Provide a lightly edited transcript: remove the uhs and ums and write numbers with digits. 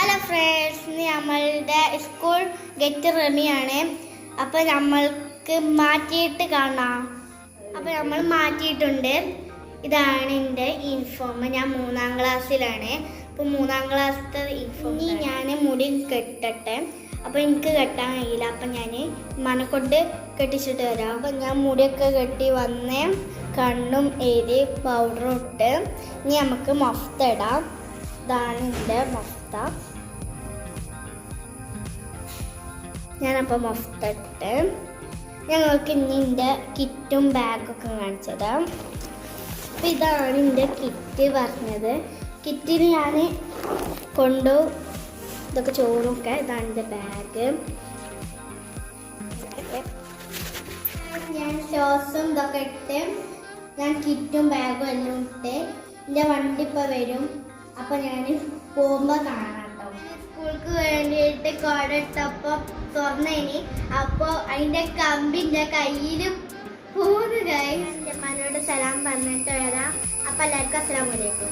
Hello friends, നമ്മളുടെ school get റെഡിയാണ്. അപ്പോൾ നമ്മൾക്ക് മാറ്റിയിട്ട് കാണാം. അപ്പോൾ നമ്മൾ മാറ്റിയിട്ടുണ്ട്. ഇതാണ് എൻ്റെ യൂണിഫോം. ഞാൻ 3ാം ക്ലാസ്സിലാണ്. അപ്പോൾ 3ാം ക്ലാസ്സിലത്തെ യൂണിഫോം. ഇനി ഞാൻ മുടി കെട്ടട്ടെ. അപ്പോൾ എനിക്ക് കെട്ടാൻ കഴിയില്ല. അപ്പം ഞാൻ മനക്കൊണ്ട് കെട്ടിച്ചിട്ട് വരാം. അപ്പം ഞാൻ മുടിയൊക്കെ കെട്ടി വന്ന് കണ്ണും എഴുതി പൗഡറും ഇട്ട് ഇനി നമുക്ക് മഫ്ത ഇടാം. ഇതാണ് എൻ്റെ മഫ്ത. ഞാനപ്പോൾ മഫ്ത ഇട്ട് ഞങ്ങൾക്ക് ഇനി എൻ്റെ കിറ്റും ബാഗൊക്കെ കാണിച്ചത്. അപ്പോൾ ഇതാണ് എൻ്റെ കിറ്റ് പറഞ്ഞത്. കിറ്റിന് ഞാൻ ഇതൊക്കെ ചോറൊക്കെ. ഇതാണ് എൻ്റെ ബാഗ്. ഞാൻ ഷോസും ഇതൊക്കെ ഇട്ട് ഞാൻ കിറ്റും ബാഗും എല്ലാം ഇട്ട് എൻ്റെ വണ്ടി ഇപ്പോൾ വരും. അപ്പോൾ ഞാൻ പോകുമ്പോൾ കാണാം കേട്ടോ. സ്കൂൾക്ക് വേണ്ടിയിട്ട് കോട ഇട്ടപ്പോൾ തുറന്നേനി. അപ്പോൾ അതിൻ്റെ കമ്പിൻ്റെ കയ്യിലും പോകുന്നു. എൻ്റെ അമ്മനോട് സലാം പറഞ്ഞിട്ട് വരാം. അപ്പോൾ എല്ലാവർക്കും അസ്സലാമു അലൈക്കും.